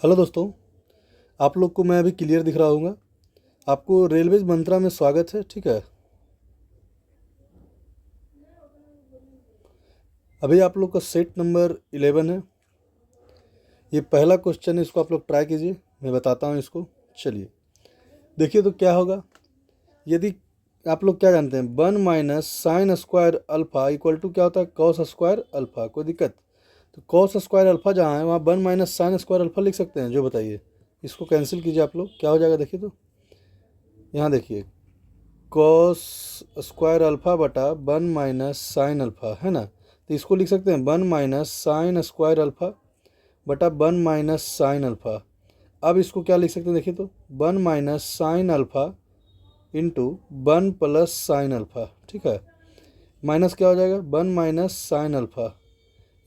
Hello दोस्तों, आप लोग को मैं अभी क्लियर दिख रहा हूँगा। आपको रेलवेज मंत्रा में स्वागत है। ठीक है, अभी आप लोग का सेट नंबर 11 है। ये पहला क्वेश्चन है, इसको आप लोग ट्राई कीजिए। मैं बताता हूँ इसको। चलिए देखिए तो क्या होगा। यदि आप लोग क्या जानते हैं, 1 - sin² अल्फ़ा क्या होता है, कॉस स्क्वायर अल्फ़ा। कोई दिक्कत? तो कॉस स्क्वायर अल्फ़ा जहाँ है वहाँ 1 - sin² अल्फ़ा लिख सकते हैं। जो बताइए, इसको कैंसिल कीजिए आप लोग, क्या हो जाएगा देखिए तो। यहाँ देखिए, कॉस स्क्वायर अल्फ़ा बटा 1 - sin अल्फ़ा है ना। तो इसको लिख सकते हैं 1 - sin² अल्फ़ा बटा 1 - sin अल्फ़ा। अब इसको क्या लिख सकते हैं देखिए तो, 1 - sin alpha into 1 + sin alpha. ठीक है, माइनस क्या हो जाएगा, 1 - sin अल्फ़ा।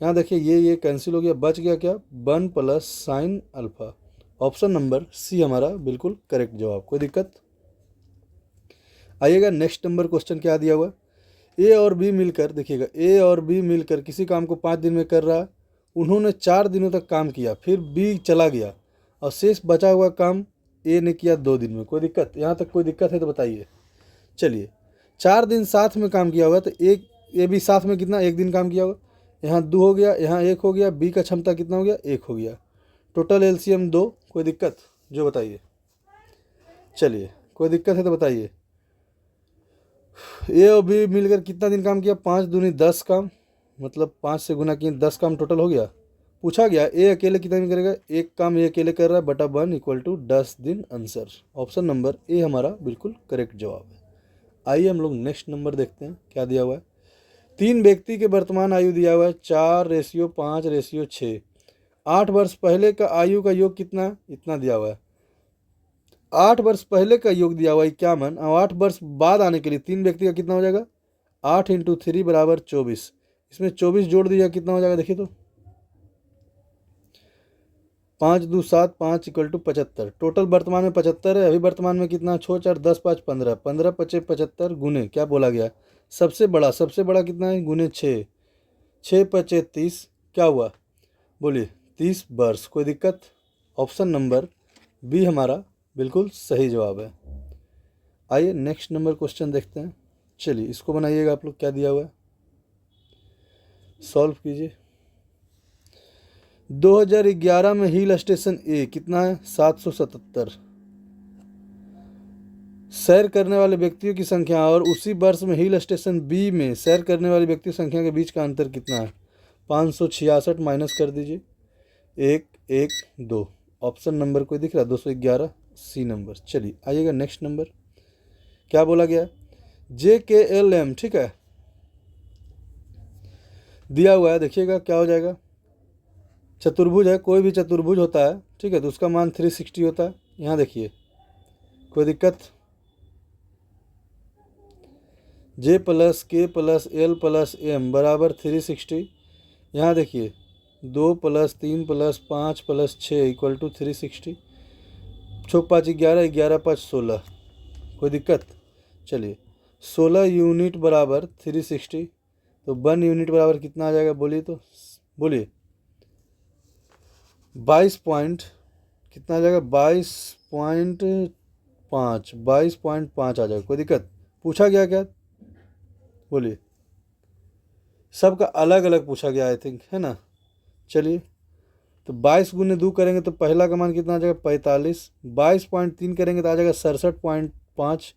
यहाँ देखिए ये कैंसिल हो गया, बच गया क्या, 1 + sin alpha. Option number C हमारा बिल्कुल करेक्ट जवाब। कोई दिक्कत? आइएगा नेक्स्ट नंबर क्वेश्चन क्या दिया हुआ। ए और बी मिलकर, देखिएगा, ए और बी मिलकर किसी काम को 5 दिन में कर रहा है। उन्होंने 4 दिनों तक काम किया, फिर बी चला गया और शेष बचा हुआ काम ए ने किया 2 दिन में। कोई दिक्कत? यहाँ तक कोई दिक्कत है तो बताइए। चलिए, 4 दिन साथ में काम किया होगा तो एक ए बी साथ में कितना, 1 दिन काम किया होगा। यहाँ 2 हो गया, यहाँ 1 हो गया, बी का क्षमता कितना हो गया, 1 हो गया। Total LCM 2। कोई दिक्कत? जो बताइए। चलिए, कोई दिक्कत है तो बताइए। ए और बी मिलकर कितना दिन काम किया, 5 दूनी 10 काम, मतलब 5 से गुना किए 10 काम टोटल हो गया। पूछा गया ए अकेले कितना दिन करेगा, एक काम ए अकेले कर रहा है बटा 1 = 10 दिन। आंसर ऑप्शन नंबर ए हमारा बिल्कुल करेक्ट जवाब है। आइए हम लोग नेक्स्ट नंबर देखते हैं क्या दिया हुआ है। 3 व्यक्ति के वर्तमान आयु दिया हुआ है 4:5:6। 8 वर्ष पहले का आयु का योग कितना है, इतना दिया हुआ है। 8 वर्ष पहले का योग दिया हुआ है 51, और 8 वर्ष बाद आने के लिए 3 व्यक्ति का कितना हो जाएगा, 8 × 3 = 24। इसमें 24 जोड़ दीजिए, कितना हो जाएगा देखिए तो, 5 2 7 5 = 75। टोटल वर्तमान में 75 है। अभी वर्तमान में कितना, 6 4 10 5 15, 15 5 75 गुने क्या बोला गया, सबसे बड़ा कितना है, गुने 6, 6 5 30, क्या हुआ बोलिए, 30 वर्ष। कोई दिक्कत? ऑप्शन नंबर बी हमारा बिल्कुल सही जवाब है। आइए नेक्स्ट नंबर क्वेश्चन देखते हैं। चलिए इसको बनाइएगा आप लोग, क्या दिया हुआ है सॉल्व कीजिए। 2011 में हिल स्टेशन ए कितना है, 777 सैर करने वाले व्यक्तियों की संख्या, और उसी वर्ष में हिल स्टेशन बी में सैर करने वाले व्यक्तियों की संख्या के बीच का अंतर कितना है, 566 माइनस कर दीजिए, 1 1 2। ऑप्शन नंबर कोई दिख रहा है, 211 सी नंबर। चलिए आइएगा नेक्स्ट नंबर, क्या बोला गया, JKLM। ठीक है, दिया हुआ है, देखिएगा क्या हो जाएगा। चतुर्भुज है, कोई भी चतुर्भुज होता है, ठीक है, तो उसका मान 360 होता है। यहाँ देखिए, कोई दिक्कत, J + K + L + M = 360। यहाँ देखिए, 2 + 3 + 5 + 6 = 360। 6 5 11, 11 5 16। कोई दिक्कत? चलिए, 16 यूनिट बराबर 360, तो 1 यूनिट बराबर कितना आ जाएगा बोलिए तो, बोलिए 22 पॉइंट कितना आ जाएगा, 22.5 आ जाएगा। कोई दिक्कत? पूछा गया क्या, बोलिए। सबका अलग अलग पूछा गया आई थिंक, है ना। चलिए, तो 22 × 2 करेंगे तो पहला का मान कितना आ जाएगा, 45। 22.3 करेंगे तो आ जाएगा 67.5।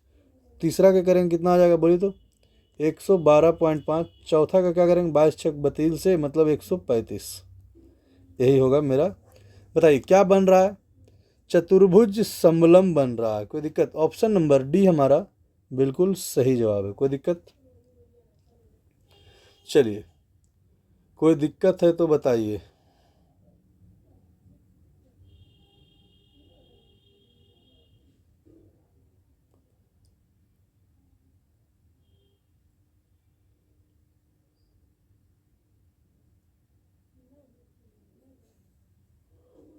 तीसरा का करेंगे कितना आ जाएगा बोलिए तो, 112.5। चौथा का क्या करेंगे, 22 छक 32 से मतलब 135। यही होगा मेरा। बताइए क्या बन रहा है, चतुर्भुज समलम बन रहा है। कोई दिक्कत? ऑप्शन नंबर डी हमारा बिल्कुल सही जवाब है। कोई दिक्कत? चलिए, कोई दिक्कत है तो बताइए।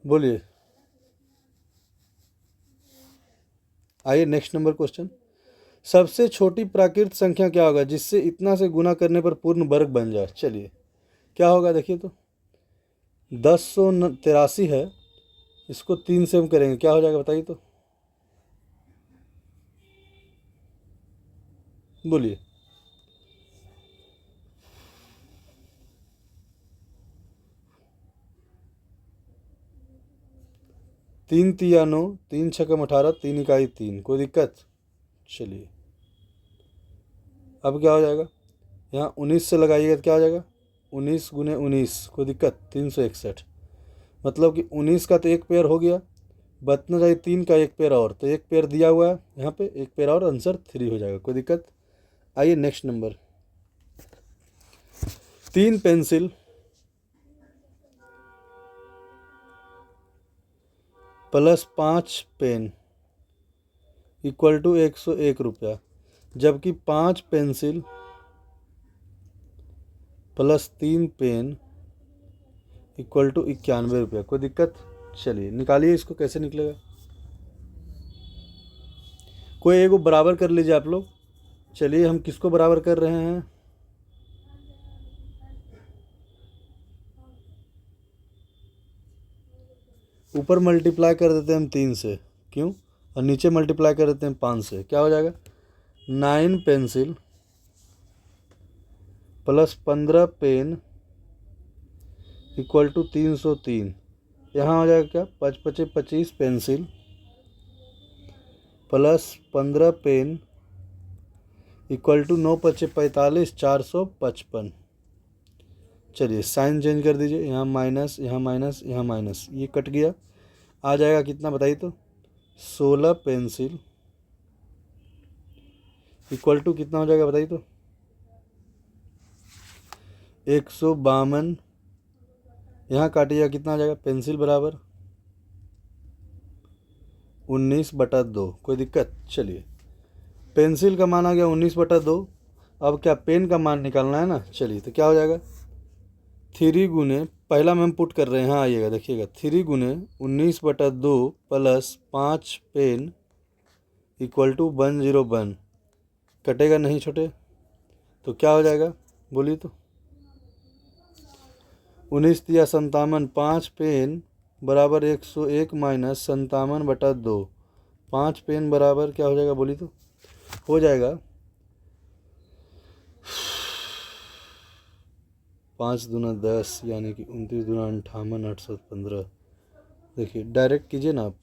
बोलिए। आइए नेक्स्ट नंबर क्वेश्चन, सबसे छोटी प्राकृत संख्या क्या होगा जिससे इतना से गुना करने पर पूर्ण वर्ग बन जाए। चलिए क्या होगा देखिए तो, 1083 है, इसको 3 से हम करेंगे, क्या हो जाएगा बताइए तो, बोलिए। 3 तिया 9, 3 छक्कम 18, 3 इकाई 3, कोई दिक्कत। चलिए अब क्या हो जाएगा, यहाँ 19 से लगाइएगा तो क्या हो जाएगा, 19 गुने 19, कोई दिक्कत, 361। मतलब कि 19 का तो एक पेयर हो गया, बचना चाहिए 3 का एक पेयर और, तो एक पेयर दिया हुआ है यहाँ पे, एक पेयर और, आंसर 3 हो जाएगा, कोई दिक्कत। आइए next number, 3 pencil plus 5 pen equal to 101 रुपया, जबकि 5 pencil plus 3 pen equal to 91 रुपया, कोई दिक्कत। चलिए निकालिए इसको, कैसे निकलेगा, कोई एक को बराबर कर लीजिए आप लोग। चलिए हम किसको बराबर कर रहे हैं, ऊपर मल्टीप्लाई कर देते हैं हम 3 से, क्यों, और नीचे मल्टीप्लाई कर देते हैं 5 से, क्या हो जाएगा, 9 pencil plus 15 pen equal to 303। यहाँ हो जाएगा क्या, 5 पचे 25 pencil plus 15 pen equal to 9 पचे 45, 455। चलिए साइन चेंज कर दीजिए, यहाँ माइनस, यहाँ माइनस, यहाँ माइनस, ये कट गया, आ जाएगा कितना बताइए तो, 16 पेंसिल इक्वल टू कितना हो जाएगा बताइए तो, 152। यहाँ काटिएगा कितना आ जाएगा, पेंसिल बराबर 19/2, कोई दिक्कत। चलिए पेंसिल का मान आ गया 19/2, अब क्या पेन का मान निकालना है ना। चलिए तो क्या हो जाएगा, 3 गुने, पहला में हम पुट कर रहे हैं, यहाँ आइएगा देखिएगा, 3 गुने 19/2 प्लस 5 पेन इक्वल टू 101, कटेगा नहीं छोटे, तो क्या हो जाएगा बोलिए तो, 19 तिया 57, 5 पेन बराबर 101 माइनस 57/2, 5 पेन बराबर क्या हो जाएगा बोलिए तो, हो जाएगा 5 दूना 10, यानी कि 29 दूना 58, 815। देखिए डायरेक्ट कीजिए ना आप,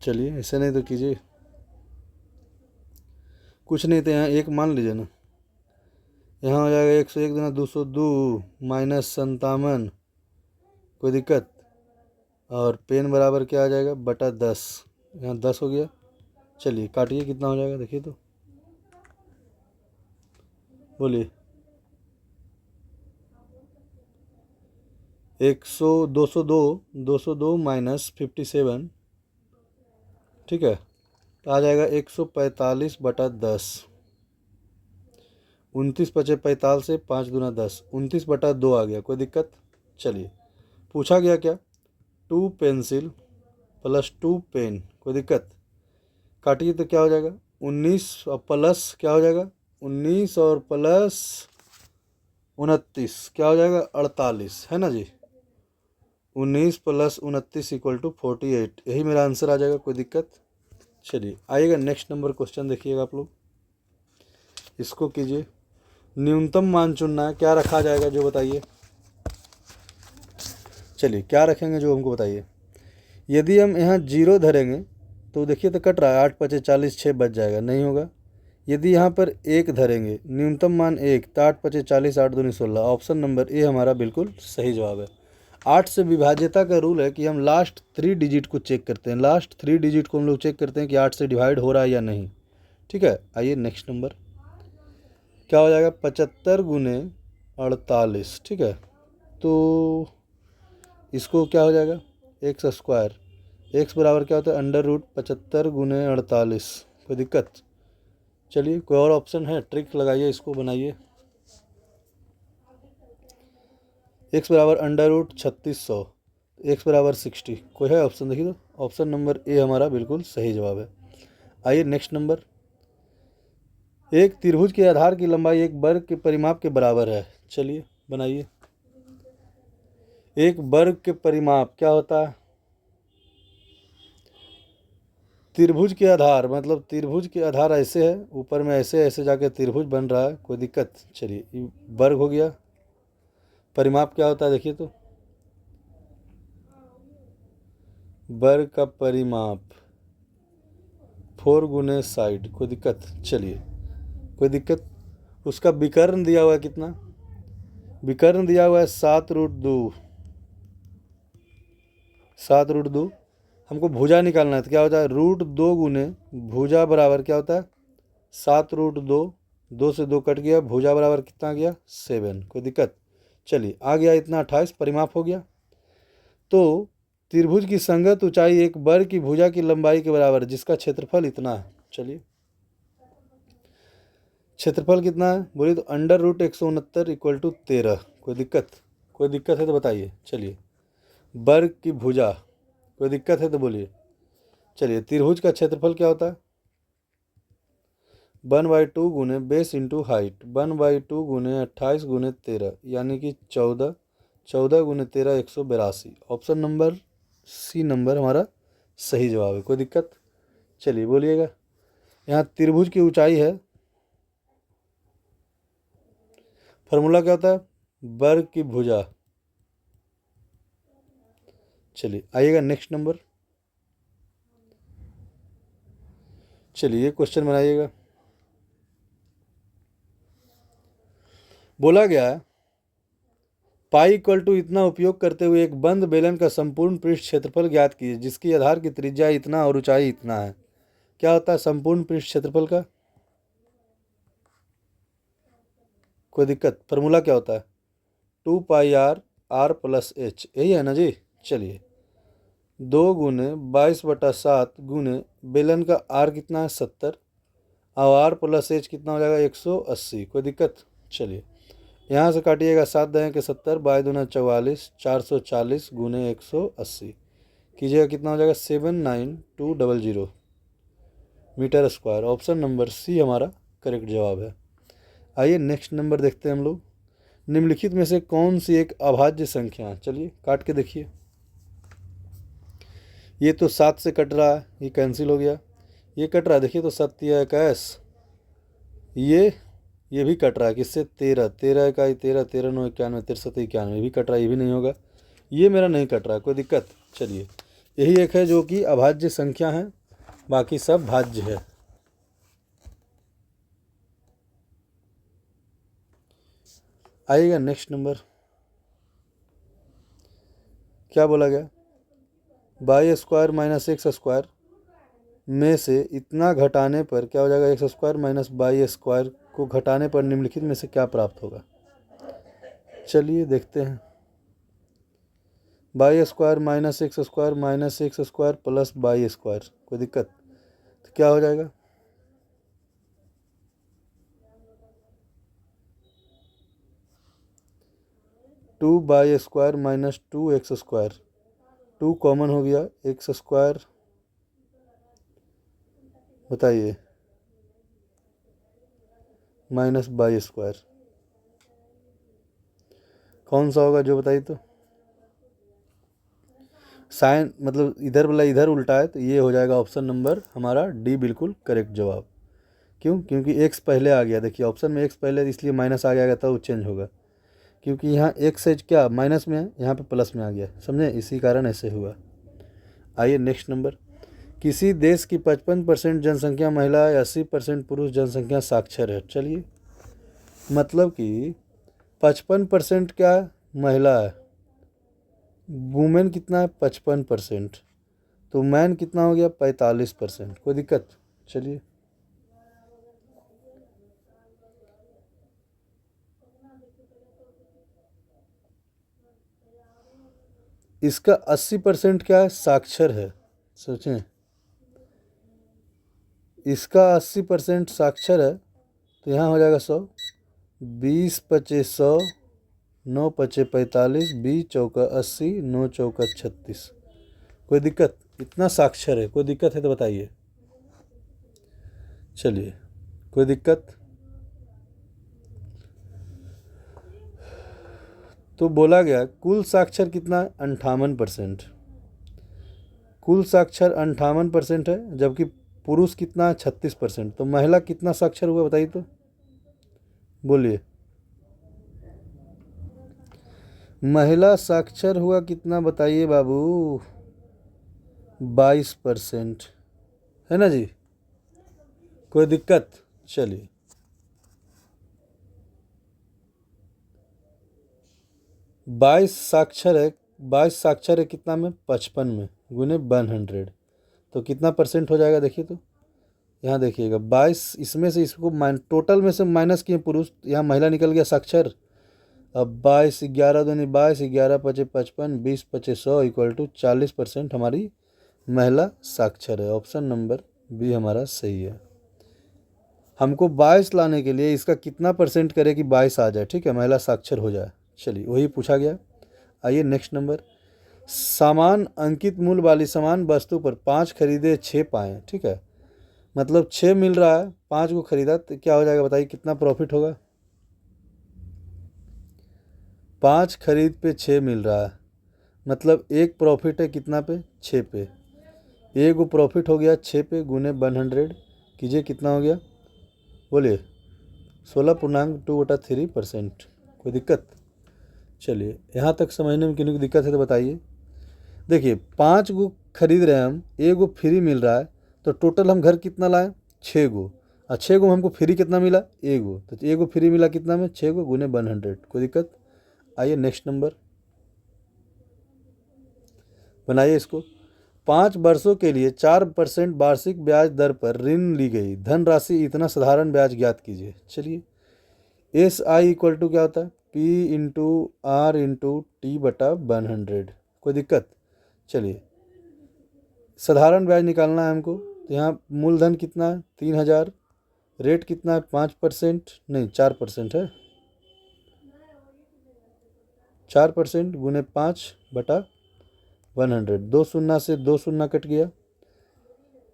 चलिए ऐसे नहीं तो कीजिए, कुछ नहीं तो यहाँ एक मान लीजिए ना, यहाँ हो जाएगा 101 दूना 202 माइनस 57, कोई दिक्कत, और पेन बराबर क्या आ जाएगा बटा 10, यहाँ 10 हो गया। चलिए काटिए कितना हो जाएगा देखिए तो, बोलिए, 202 माइनस 57, ठीक है, तो आ जाएगा 145/10, 29 पचे 45 से 5 दूना 10, 29/2 आ गया, कोई दिक्कत। चलिए पूछा गया क्या, 2 पेंसिल प्लस 2 पेन, कोई दिक्कत, काटिए तो क्या हो जाएगा, 19 और प्लस क्या हो जाएगा, 19 और प्लस 29 क्या हो जाएगा 48, है ना जी, 19 प्लस 29 इक्वल टू 48, यही मेरा आंसर आ जाएगा, कोई दिक्कत। चलिए आइएगा नेक्स्ट नंबर क्वेश्चन देखिएगा आप लोग, इसको कीजिए, न्यूनतम मान चुनना है, क्या रखा जाएगा जो बताइए। चलिए क्या रखेंगे जो हमको बताइए, यदि हम यहाँ 0 धरेंगे तो देखिए तो कट रहा है, 8 पचे 40, 6 बच जाएगा, नहीं होगा। यदि यहाँ पर 1 धरेंगे, न्यूनतम मान 1, तो 8 पचे 40, 8 दूनी 16, ऑप्शन नंबर ए हमारा बिल्कुल सही जवाब है। 8 से विभाज्यता का रूल है कि हम लास्ट 3 डिजिट को चेक करते हैं, लास्ट 3 डिजिट को हम लोग चेक करते हैं कि 8 से डिवाइड हो रहा है या नहीं, ठीक है। आइए नेक्स्ट नंबर, क्या हो जाएगा 75 गुने 48, ठीक है, तो इसको क्या हो जाएगा एक्स स्क्वायर, एक्स बराबर क्या होता है √75 गुने 48, कोई दिक्कत। चलिए कोई और ऑप्शन है, ट्रिक लगाइए, इसको बनाइए, एक्स बराबर √3600, एक्स बराबर 60, कोई है ऑप्शन देखिए तो, ऑप्शन नंबर ए हमारा बिल्कुल सही जवाब है। आइए नेक्स्ट नंबर, एक त्रिभुज के आधार की लंबाई एक वर्ग के परिमाप के बराबर है, चलिए बनाइए। एक वर्ग के परिमाप क्या होता है? त्रिभुज के आधार, मतलब त्रिभुज के आधार ऐसे है, ऊपर में ऐसे ऐसे जाके त्रिभुज बन रहा है, कोई दिक्कत? चलिए, ये वर्ग हो गया। परिमाप क्या होता है देखिए तो, वर्ग का परिमाप 4 गुने साइड, कोई दिक्कत? चलिए, कोई दिक्कत? उसका विकर्ण दिया हुआ है कितना? विकर्ण दिया हुआ है 7√2। 7√2। हमको भुजा निकालना है तो क्या होता है? √2 गुने भुजा बराबर क्या होता है? 7√2। 2 से 2 कट गया, भुजा बराबर कितना आ गया? 7। कोई दिक्कत? चलिए, आ गया इतना 28, परिमाप हो गया। तो त्रिभुज की संगत ऊंचाई एक वर्ग की भुजा की लंबाई के बराबर, जिसका क्षेत्रफल इतना है। चलिए, क्षेत्रफल कितना है बोलिए तो √169 = 13। कोई दिक्कत? कोई दिक्कत है तो बताइए। चलिए, वर्ग की भुजा, कोई दिक्कत है तो बोलिए। चलिए, त्रिभुज का क्षेत्रफल क्या होता है? 1/2 गुने बेस इंटू हाइट, 1/2 गुने 28 गुने 13, यानी कि 14। 14 गुने 13 182। ऑप्शन नंबर सी नंबर हमारा सही जवाब है। कोई दिक्कत? चलिए बोलिएगा। यहाँ त्रिभुज की ऊंचाई है, फॉर्मूला क्या होता है? वर्ग की भुजा। चलिए, आइएगा नेक्स्ट नंबर। चलिए, क्वेश्चन बनाइएगा। बोला गया है पाई इक्वल टू इतना उपयोग करते हुए एक बंद बेलन का संपूर्ण पृष्ठ क्षेत्रफल ज्ञात कीजिए, जिसकी आधार की त्रिज्या इतना और ऊंचाई इतना है। क्या होता है संपूर्ण पृष्ठ क्षेत्रफल का? कोई दिक्कत? फॉर्मूला क्या होता है? 2πr r+h, यही है ना जी। चलिए, 2 गुने 22/7 गुने बेलन का आर कितना है? 70, और r+h कितना हो जाएगा? 180। कोई दिक्कत? चलिए, यहाँ से काटिएगा, 7 दहें के 70, 22 44, 440 गुने 180 कीजिएगा, कितना हो जाएगा? 79200 metre square. Option number C हमारा करेक्ट जवाब है। आइए नेक्स्ट नंबर देखते हैं हम लोग। निम्नलिखित में से कौन सी एक अभाज्य संख्या है? चलिए, काट के देखिए। ये तो 7 से कट रहा है, ये कैंसिल हो गया। ये कट रहा है, देखिए तो 7×21। ये भी कट रहा है, किससे? 13। 13×1 13, 13×9 91, 63 91, ये भी कट रहा है, ये भी नहीं होगा। ये मेरा नहीं कट रहा है, कोई दिक्कत? चलिए, यही एक है जो कि अभाज्य संख्या है, बाकी सब भाज्य है। आइएगा नेक्स्ट नंबर। क्या बोला गया? y² - x² में से इतना घटाने पर क्या हो जाएगा? x² - y² को घटाने पर निम्नलिखित में से क्या प्राप्त होगा? चलिए देखते हैं। y² - x² - x² plus y², कोई दिक्कत? तो क्या हो जाएगा? टू y² - 2x², 2 कॉमन हो गया, x², बताइए, माइनस y², कौन सा होगा जो बताइए तो? साइन मतलब इधर वाला इधर उल्टा है, तो ये हो जाएगा ऑप्शन नंबर हमारा डी बिल्कुल करेक्ट जवाब। क्यों? क्योंकि x पहले आ गया। देखिए, ऑप्शन में x पहले, इसलिए माइनस आ गया था, वो चेंज होगा। क्योंकि यहाँ x है क्या माइनस में है, यहाँ पे प्लस में आ गया, समझे? इसी कारण ऐसे हुआ। आइए नेक्स्ट नंबर। किसी देश की 55% जनसंख्या महिला या 80% पुरुष जनसंख्या साक्षर है। चलिए, मतलब कि 55% क्या महिला है, वुमेन कितना है? 55%। तो मैन कितना हो गया? 45%। कोई दिक्कत? चलिए, इसका 80% क्या है? साक्षर है। सोचें, इसका 80% साक्षर है, तो यहाँ हो जाएगा 100। 20 × 5 = 100, 9 × 5 = 45, 20 × 4 = 80, 9 × 4 = 36। कोई दिक्कत? इतना साक्षर है, कोई दिक्कत है तो बताइए। चलिए, कोई दिक्कत? तो बोला गया कुल साक्षर कितना, 58%। कुल साक्षर 58% है, जबकि पुरुष कितना है, 36%। तो महिला कितना साक्षर हुआ बताइए तो, बोलिए। महिला साक्षर हुआ कितना बताइए बाबू, 22%, है ना जी। कोई दिक्कत, चलिए। 22 साक्षर है कितना में, 55 में, गुने 100। तो कितना परसेंट हो जाएगा देखिए तो, यहाँ देखिएगा 22, इसमें से इसको टोटल में से माइनस किए पुरुष, यहाँ महिला निकल गया साक्षर। अब 22, 11 दूनी 22, 11 पचे 55, 20 पचे 100 इक्वल टू 40% हमारी महिला साक्षर है। ऑप्शन नंबर बी हमारा सही है। हमको 22 लाने के लिए इसका कितना परसेंट करे कि 22 आ जाए, ठीक है, महिला साक्षर हो जाए। चलिए वही पूछा गया। आइए नेक्स्ट नंबर, समान अंकित मूल्य वाली समान वस्तु पर 5 खरीदे 6 पाए, ठीक है, मतलब 6 मिल रहा है, 5 को खरीदा, तो क्या हो जाएगा बताइए, कितना प्रॉफिट होगा। 5 खरीद पे 6 मिल रहा है, मतलब एक प्रॉफिट है कितना पे, 6 पे। एक वो प्रॉफिट हो गया 6 पे, गुने 100 कीजिए, कितना हो गया बोलिए, 16.2/3%। कोई दिक्कत। चलिए यहाँ तक समझने में किन्हीं को दिक्कत है तो बताइए। देखिए 5 गो खरीद रहे हैं हम, एक गो फ्री मिल रहा है, तो टोटल हम घर कितना लाए, 6 गो, और 6 गो हमको फ्री कितना मिला, एक गो, तो एक गो फ्री मिला कितना में, 6 गो, गुने 100। कोई दिक्कत। आइए नेक्स्ट नंबर बनाइए इसको। 5 वर्षों के लिए 4% वार्षिक ब्याज दर पर ऋण ली गई धनराशि इतना साधारण ब्याज ज्ञात कीजिए। चलिए SI इक्वल टू क्या होता है, P/R/T/100। कोई दिक्कत। चलिए साधारण ब्याज निकालना है हमको, तो यहाँ मूलधन कितना है, 3000, रेट कितना है, 5%, नहीं 4% है, 4% गुने 5/100। 2 शून्य से 2 शून्य कट गया,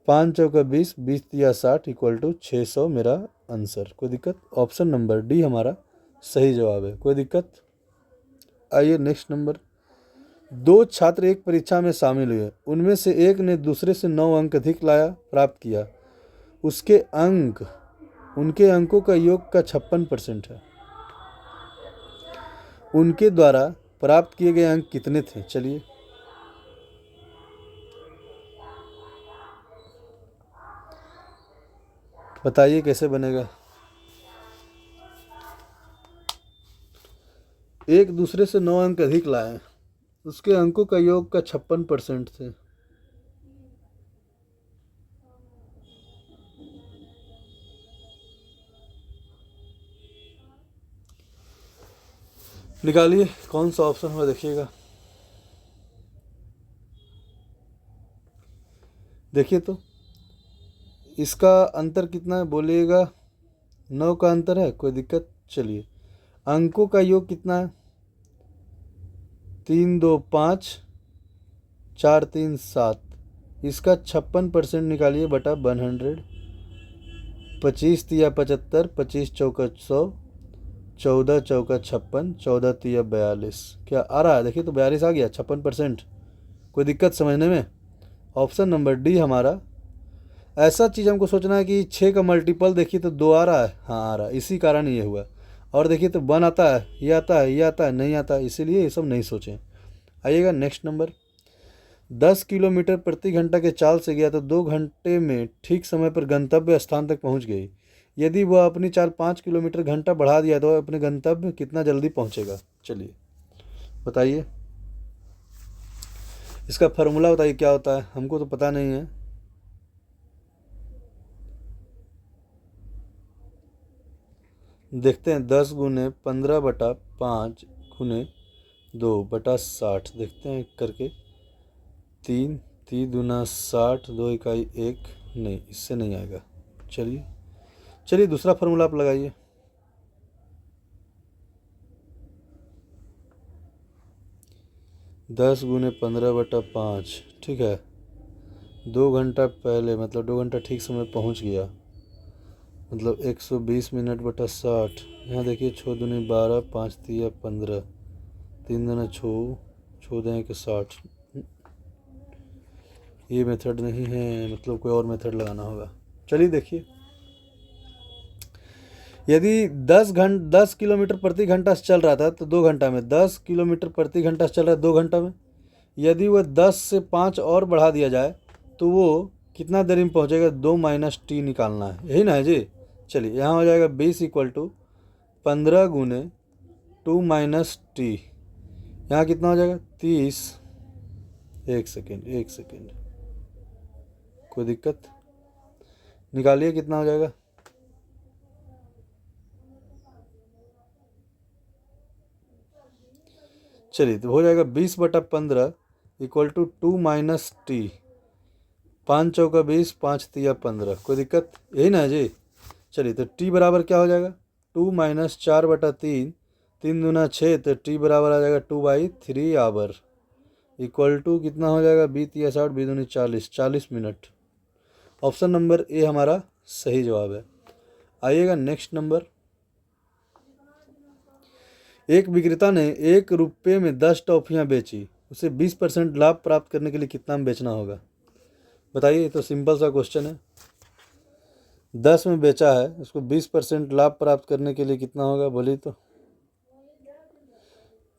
5 चौका 20, 20 तिया 60 इक्वल टू 600 मेरा आंसर। कोई दिक्कत। ऑप्शन नंबर डी हमारा सही जवाब है। कोई दिक्कत। आइए नेक्स्ट नंबर, 2 छात्र एक परीक्षा में शामिल हुए, उनमें से एक ने दूसरे से 9 अंक अधिक प्राप्त किया, उनके अंकों का योग का 56% है। उनके द्वारा प्राप्त किए गए अंक कितने थे, चलिए बताइए कैसे बनेगा। एक दूसरे से 9 अंक अधिक लाए, उसके अंकों का योग का 56% थे। निकालिए कौन सा ऑप्शन हुआ देखिएगा। देखिए तो इसका अंतर कितना है बोलिएगा, 9 का अंतर है। कोई दिक्कत। चलिए अंकों का योग कितना है, 3 2 5, 4 3 7, इसका 56% निकालिए बटा 100। 25 तिया 75, 25 चौका 100, 14 चौका 56, 14 तिया 42। क्या आ रहा है देखिए तो, 42 आ गया, 56%। कोई दिक्कत समझने में। ऑप्शन नंबर डी हमारा। ऐसा चीज़ हमको सोचना है कि 6 का मल्टीपल देखिए तो 2 आ रहा है, हाँ आ रहा है, इसी कारण ये हुआ। और देखिए तो 1 आता है, ये आता है, ये आता है, नहीं आता, इसीलिए ये सब नहीं सोचें। आइएगा नेक्स्ट नंबर, 10 किलोमीटर प्रति घंटा के चाल से गया तो 2 घंटे में ठीक समय पर गंतव्य स्थान तक पहुंच गई। यदि वह अपनी चाल 5 किलोमीटर घंटा बढ़ा दिया तो वह अपने गंतव्य कितना जल्दी पहुंचेगा। चलिए बताइए, इसका फार्मूला बताइए क्या होता है, हमको तो पता नहीं है। देखते हैं, 10 गुने 15/5 गुने 2/60 देखते हैं करके। 3 3 दूना 60, 2 इकाई 1, नहीं इससे नहीं आएगा। चलिए दूसरा फार्मूला आप लगाइए। दस गुने 15/5, ठीक है, 2 घंटा पहले, मतलब 2 घंटा ठीक समय पहुंच गया, मतलब 120 मिनट बटा 60। यहाँ देखिए 6 दूनी 12, 5 तिया 15, 3 दूना 6, 6 दें कि 60। ये मेथड नहीं है, मतलब कोई और मेथड लगाना होगा। चलिए देखिए, यदि 10 किलोमीटर प्रति घंटा से चल रहा था तो 2 घंटा में, 10 किलोमीटर प्रति घंटा से चल रहा है 2 घंटा में, यदि वह 10 से 5 और बढ़ा दिया जाए तो वो कितना देरी में पहुंचेगा? 2 माइनस टी निकालना है, यही ना है जी। चलिए यहाँ हो जाएगा 20 इक्वल टू 15 गुने 2 माइनस टी, यहाँ कितना हो जाएगा? 30। एक सेकेंड, कोई दिक्कत? निकालिए कितना हो जाएगा। चलिए तो हो जाएगा 20/15 इक्वल टू 2 माइनस टी। 5 चौका 20, 5 तिया 15, कोई दिक्कत? यही ना है जी। चलिए तो टी बराबर क्या हो जाएगा? 2 माइनस 4/3, 3 दूना 6, तो टी बराबर आ जाएगा 2/3 आवर इक्वल टू कितना हो जाएगा? 20 या 60, 20 दूनी 40, 40 मिनट। ऑप्शन नंबर ए हमारा सही जवाब है। आइएगा नेक्स्ट नंबर। एक विक्रेता ने 1 रुपये में 10 टॉफियाँ बेची, उसे 20% लाभ प्राप्त करने के लिए कितना में बेचना होगा? बताइए, ये तो सिंपल सा क्वेश्चन है। 10 में बेचा है, उसको 20% लाभ प्राप्त करने के लिए कितना होगा? बोलिए तो।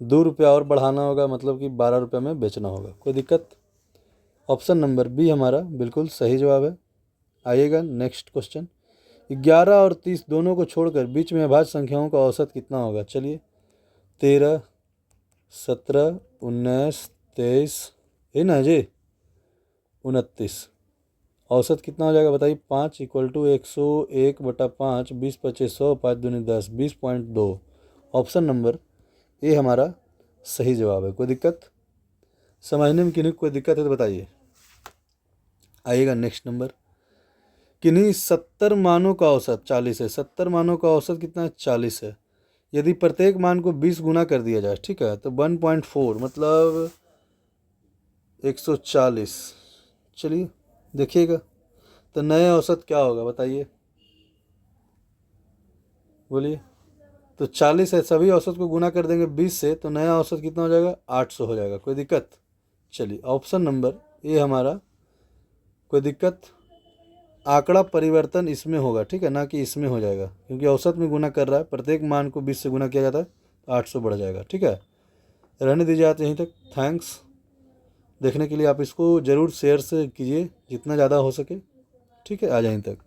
2 रुपया और बढ़ाना होगा, मतलब कि 12 रुपये में बेचना होगा। कोई दिक्कत? ऑप्शन नंबर बी हमारा बिल्कुल सही जवाब है। आइएगा नेक्स्ट क्वेश्चन। 11 और 30 दोनों को छोड़कर बीच में अभाज्य संख्याओं का औसत कितना होगा? चलिए, 13, 17, 19, 23, है ना जी, 29। औसत कितना हो जाएगा बताइए? 5 इक्वल टू 101/5, 20 25 100, 5 दूनी 10, 20.2। ऑप्शन नंबर ए हमारा सही जवाब है। कोई दिक्कत? समझने में किन्हीं कोई दिक्कत है तो बताइए। आइएगा नेक्स्ट नंबर। किन्हीं 70 मानों का औसत 40 है। 70 मानों का औसत कितना है? 40 है। यदि प्रत्येक मान को 20 गुना कर दिया जाए, ठीक है, तो 1.4 मतलब 140। चलिए देखिएगा, तो नया औसत क्या होगा बताइए, बोलिए। तो 40 है, सभी औसत को गुना कर देंगे 20 से, तो नया औसत कितना हो जाएगा? 800 हो जाएगा। कोई दिक्कत? चलिए ऑप्शन नंबर ए हमारा, कोई दिक्कत? आंकड़ा परिवर्तन इसमें होगा, ठीक है, ना कि इसमें हो जाएगा, क्योंकि औसत में गुना कर रहा है, प्रत्येक मान को 20 से गुना किया जाता है तो 800 बढ़ जाएगा। ठीक है, रहने दीजिए आप यहीं तक। थैंक्स देखने के लिए। आप इसको ज़रूर शेयर से कीजिए जितना ज़्यादा हो सके। ठीक है, आ जाए यहीं तक।